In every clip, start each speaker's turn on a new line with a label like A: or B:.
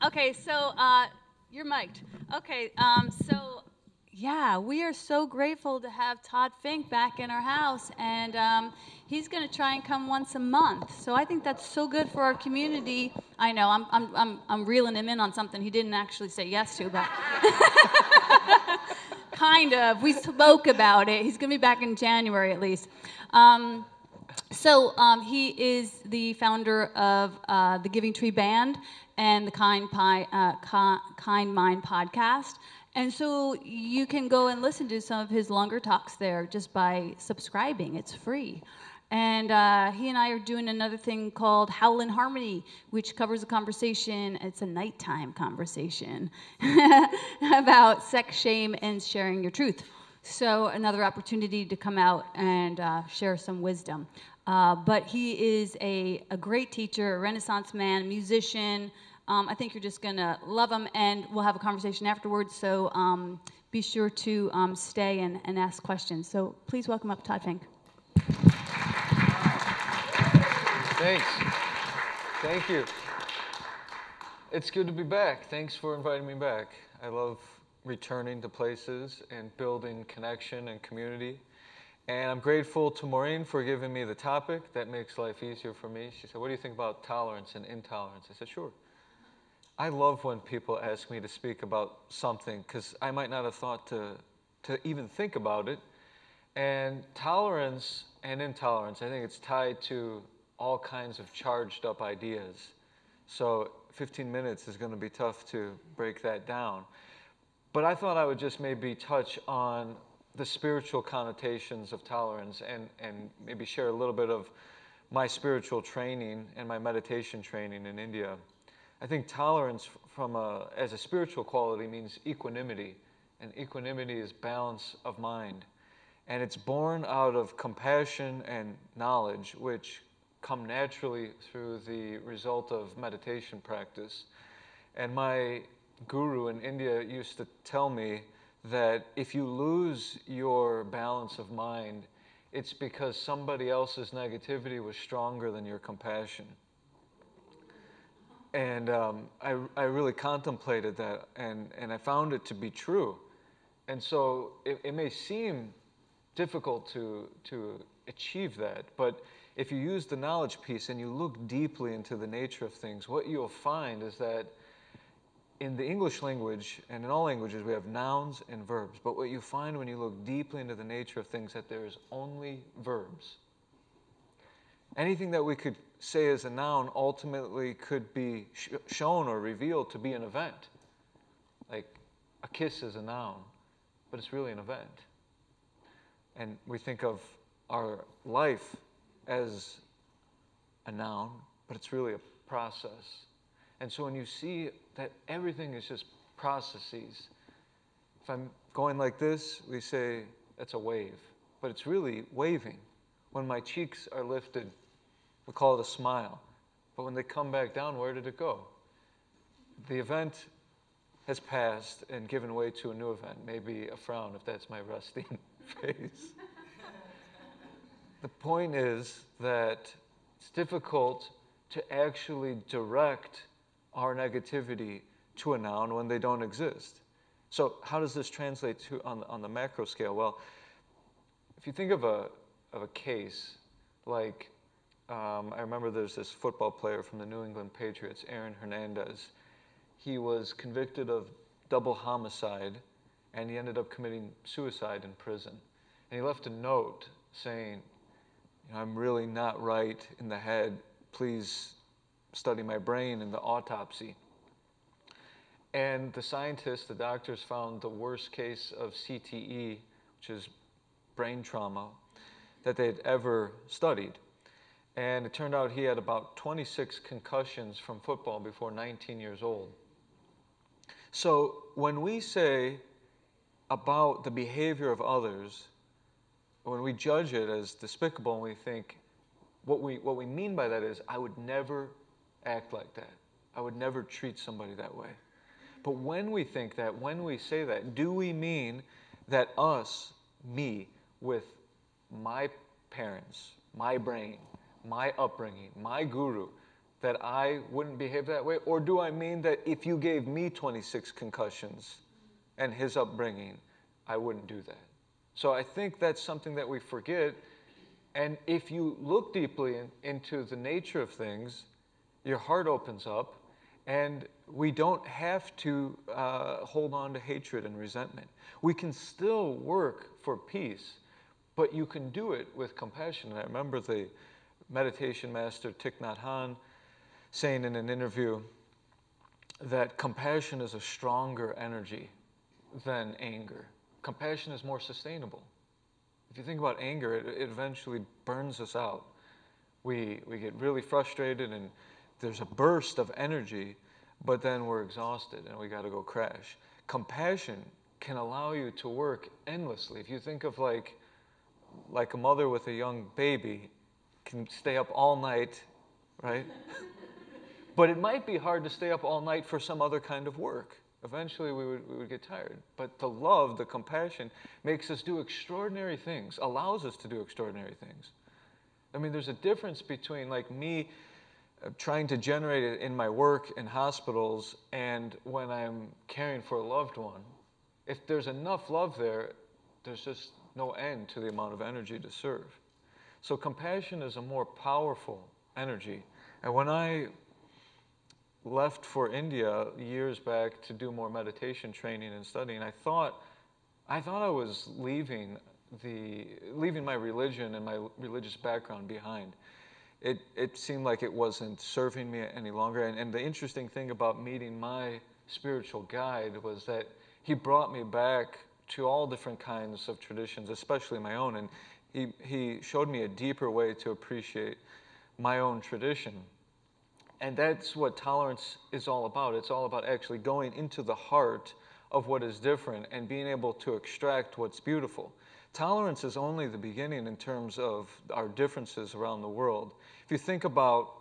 A: Okay, so you're mic'd. Okay, yeah, we are so grateful to have Todd Fink back in our house, and he's going to try and come once a month. So I think that's so good for our community. I know I'm reeling him in on something he didn't actually say yes to, but kind of. We spoke about it. He's going to be back in January at least. He is the founder of the Giving Tree Band and the Kind Mind podcast. And so you can go and listen to some of his longer talks there just by subscribing. It's free. And he and I are doing another thing called Howl in Harmony, which covers a conversation. It's a nighttime conversation about sex, shame, and sharing your truth. So another opportunity to come out and share some wisdom. But he is a great teacher, a Renaissance man, musician. I think you're just going to love him, and we'll have a conversation afterwards. So be sure to stay and ask questions. So please welcome up Todd Fink.
B: Thanks. Thank you. It's good to be back. Thanks for inviting me back. I love returning to places and building connection and community. And I'm grateful to Maureen for giving me the topic. That makes life easier for me. She said, what do you think about tolerance and intolerance? I said, sure. I love when people ask me to speak about something because I might not have thought to even think about it. And tolerance and intolerance, I think it's tied to all kinds of charged up ideas. So 15 minutes is going to be tough to break that down. But I thought I would just maybe touch on the spiritual connotations of tolerance and maybe share a little bit of my spiritual training and my meditation training in India. I think tolerance as a spiritual quality means equanimity, and equanimity is balance of mind. And it's born out of compassion and knowledge, which come naturally through the result of meditation practice. And my guru in India used to tell me that if you lose your balance of mind, it's because somebody else's negativity was stronger than your compassion. And I really contemplated that, and I found it to be true. And so it may seem difficult to achieve that, but if you use the knowledge piece and you look deeply into the nature of things, what you'll find is that in the English language, and in all languages, we have nouns and verbs. But what you find when you look deeply into the nature of things, that there is only verbs. Anything that we could say as a noun ultimately could be shown or revealed to be an event. Like a kiss is a noun, but it's really an event. And we think of our life as a noun, but it's really a process. And so when you see that everything is just processes, if I'm going like this, we say that's a wave, but it's really waving. When my cheeks are lifted, we call it a smile. But when they come back down, where did it go? The event has passed and given way to a new event, maybe a frown if that's my resting face. The point is that it's difficult to actually direct our negativity to a noun when they don't exist. So how does this translate to on the macro scale? Well, if you think of a case like, I remember there's this football player from the New England Patriots, Aaron Hernandez. He was convicted of double homicide, and he ended up committing suicide in prison. And he left a note saying, I'm really not right in the head. Please study my brain in the autopsy. And the scientists, the doctors, found the worst case of CTE, which is brain trauma, that they'd ever studied. And it turned out he had about 26 concussions from football before 19 years old. So when we say about the behavior of others, when we judge it as despicable and we think, what we mean by that is, I would never act like that. I would never treat somebody that way. But when we think that, when we say that, do we mean that me, with my parents, my brain, my upbringing, my guru, that I wouldn't behave that way? Or do I mean that if you gave me 26 concussions and his upbringing, I wouldn't do that? So I think that's something that we forget. And if you look deeply into the nature of things, your heart opens up, and we don't have to hold on to hatred and resentment. We can still work for peace, but you can do it with compassion. And I remember the meditation master Thich Nhat Hanh saying in an interview that compassion is a stronger energy than anger. Compassion is more sustainable. If you think about anger, it eventually burns us out. We get really frustrated, and there's a burst of energy, but then we're exhausted and we got to go crash. Compassion can allow you to work endlessly. If you think of like a mother with a young baby can stay up all night, right? But it might be hard to stay up all night for some other kind of work. Eventually we would get tired. But the love, the compassion, makes us do extraordinary things, allows us to do extraordinary things. I mean, there's a difference between like me trying to generate it in my work in hospitals and when I'm caring for a loved one. If there's enough love there, there's just no end to the amount of energy to serve. So compassion is a more powerful energy. And when I left for India years back to do more meditation training and studying, I thought I was leaving my religion and my religious background behind. It seemed like it wasn't serving me any longer. And the interesting thing about meeting my spiritual guide was that he brought me back to all different kinds of traditions, especially my own. And he showed me a deeper way to appreciate my own tradition. And that's what tolerance is all about. It's all about actually going into the heart of what is different and being able to extract what's beautiful. Tolerance is only the beginning in terms of our differences around the world. If you think about,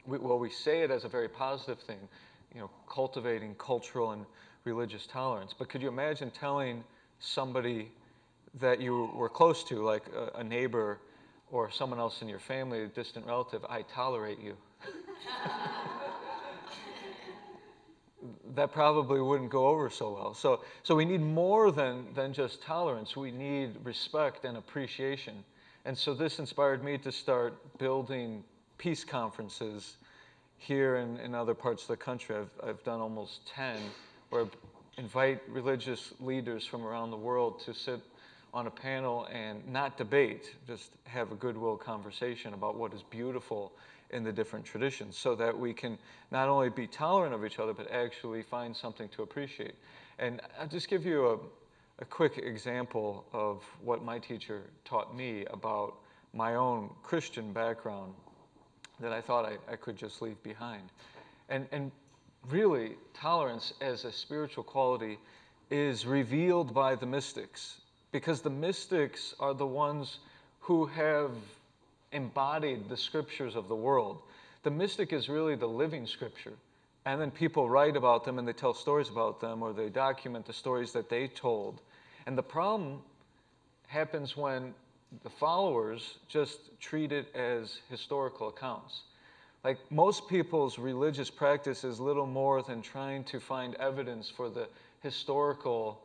B: we say it as a very positive thing, cultivating cultural and religious tolerance. But could you imagine telling somebody that you were close to, like a neighbor or someone else in your family, a distant relative, I tolerate you? That probably wouldn't go over so well. So we need more than just tolerance. We need respect and appreciation. And so this inspired me to start building peace conferences here and in other parts of the country. I've done almost 10, where I invite religious leaders from around the world to sit on a panel and not debate, just have a goodwill conversation about what is beautiful in the different traditions, so that we can not only be tolerant of each other, but actually find something to appreciate. And I'll just give you a quick example of what my teacher taught me about my own Christian background that I thought I could just leave behind. And really, tolerance as a spiritual quality is revealed by the mystics, because the mystics are the ones who have embodied the scriptures of the world. The mystic is really the living scripture. And then people write about them and they tell stories about them, or they document the stories that they told. And the problem happens when the followers just treat it as historical accounts. Like, most people's religious practice is little more than trying to find evidence for the historical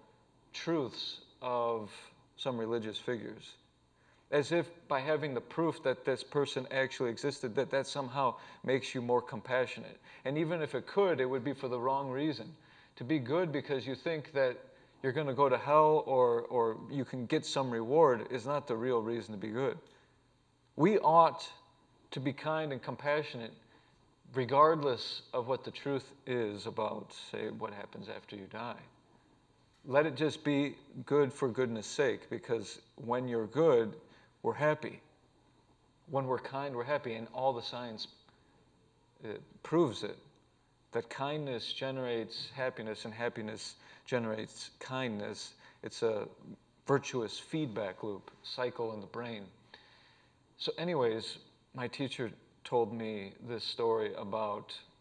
B: truths of some religious figures, as if by having the proof that this person actually existed, that somehow makes you more compassionate. And even if it could, it would be for the wrong reason. To be good because you think that you're going to go to hell or you can get some reward is not the real reason to be good. We ought to be kind and compassionate regardless of what the truth is about, say, what happens after you die. Let it just be good for goodness sake, because when you're good, we're happy. When we're kind, we're happy, and all the science proves it, that kindness generates happiness, and happiness generates kindness. It's a virtuous feedback loop, cycle in the brain. So anyways, my teacher told me this story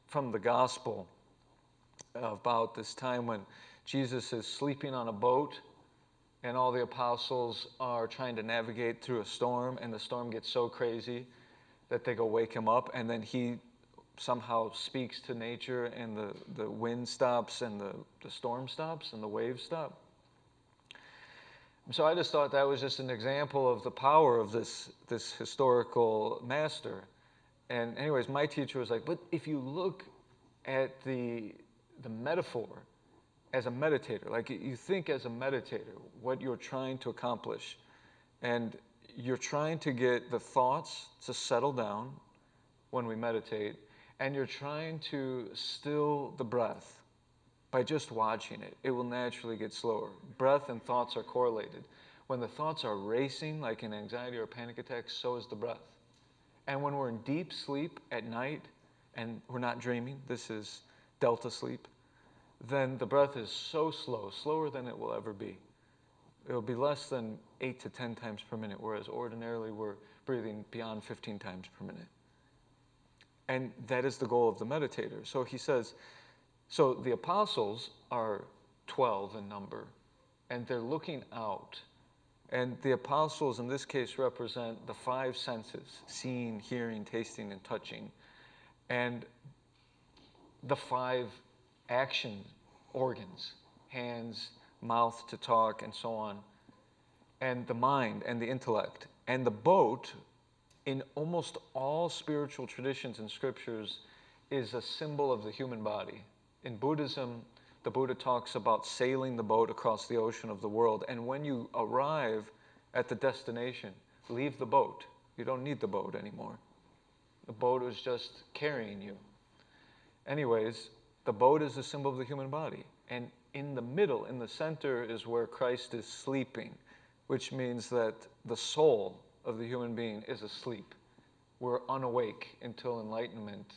B: from the gospel, about this time when Jesus is sleeping on a boat and all the apostles are trying to navigate through a storm, and the storm gets so crazy that they go wake him up, and then he somehow speaks to nature, and the wind stops, and the storm stops, and the waves stop. So I just thought that was just an example of the power of this historical master. And anyways, my teacher was like, but if you look at the metaphor as a meditator, like you think as a meditator, what you're trying to accomplish, and you're trying to get the thoughts to settle down when we meditate, and you're trying to still the breath. By just watching it, it will naturally get slower. Breath and thoughts are correlated. When the thoughts are racing, like in anxiety or panic attacks, so is the breath. And when we're in deep sleep at night, and we're not dreaming, this is delta sleep, then the breath is so slow, slower than it will ever be. It will be less than 8 to 10 times per minute, whereas ordinarily we're breathing beyond 15 times per minute. And that is the goal of the meditator. So he says, so the apostles are 12 in number, and they're looking out. And the apostles in this case represent the 5 senses: seeing, hearing, tasting, and touching. And the 5 action organs: hands, mouth to talk, and so on. And the mind and the intellect. And the boat, in almost all spiritual traditions and scriptures, is a symbol of the human body. In Buddhism, the Buddha talks about sailing the boat across the ocean of the world. And when you arrive at the destination, leave the boat. You don't need the boat anymore. The boat is just carrying you. Anyways, the boat is a symbol of the human body. And in the middle, in the center, is where Christ is sleeping, which means that the soul of the human being is asleep. We're unawake until enlightenment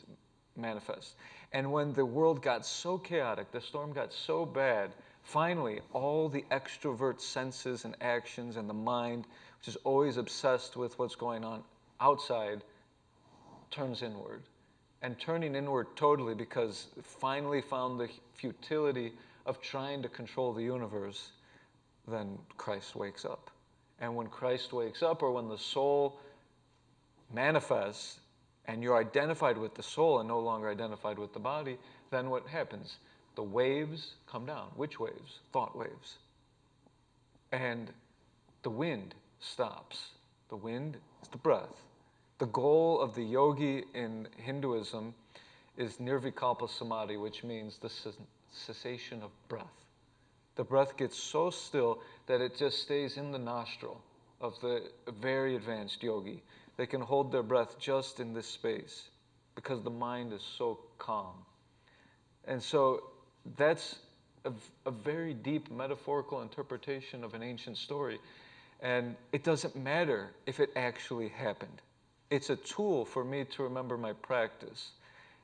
B: manifests. And when the world got so chaotic, the storm got so bad, finally all the extrovert senses and actions and the mind, which is always obsessed with what's going on outside, turns inward. And turning inward totally, because it finally found the futility of trying to control the universe, then Christ wakes up. And when Christ wakes up, or when the soul manifests, and you're identified with the soul and no longer identified with the body, then what happens? The waves come down. Which waves? Thought waves. And the wind stops. The wind is the breath. The goal of the yogi in Hinduism is nirvikalpa samadhi, which means the cessation of breath. The breath gets so still that it just stays in the nostril of the very advanced yogi. They can hold their breath just in this space because the mind is so calm. And so that's a very deep metaphorical interpretation of an ancient story. And it doesn't matter if it actually happened. It's a tool for me to remember my practice.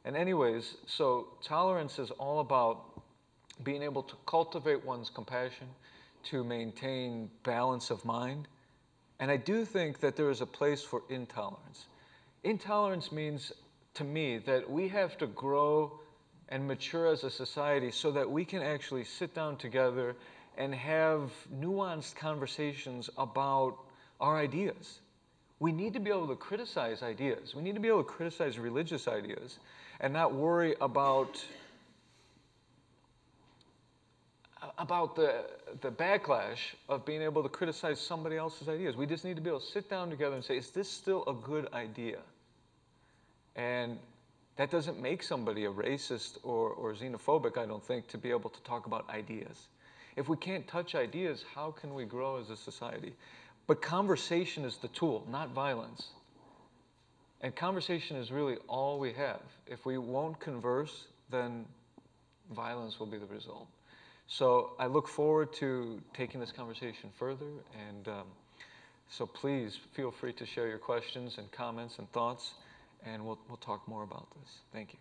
B: And anyways, so tolerance is all about being able to cultivate one's compassion, to maintain balance of mind. And I do think that there is a place for intolerance. Intolerance means, to me, that we have to grow and mature as a society so that we can actually sit down together and have nuanced conversations about our ideas. We need to be able to criticize ideas. We need to be able to criticize religious ideas and not worry about the backlash of being able to criticize somebody else's ideas. We just need to be able to sit down together and say, is this still a good idea? And that doesn't make somebody a racist or xenophobic, I don't think, to be able to talk about ideas. If we can't touch ideas, how can we grow as a society? But conversation is the tool, not violence. And conversation is really all we have. If we won't converse, then violence will be the result. So I look forward to taking this conversation further, and so please feel free to share your questions and comments and thoughts, and we'll talk more about this. Thank you.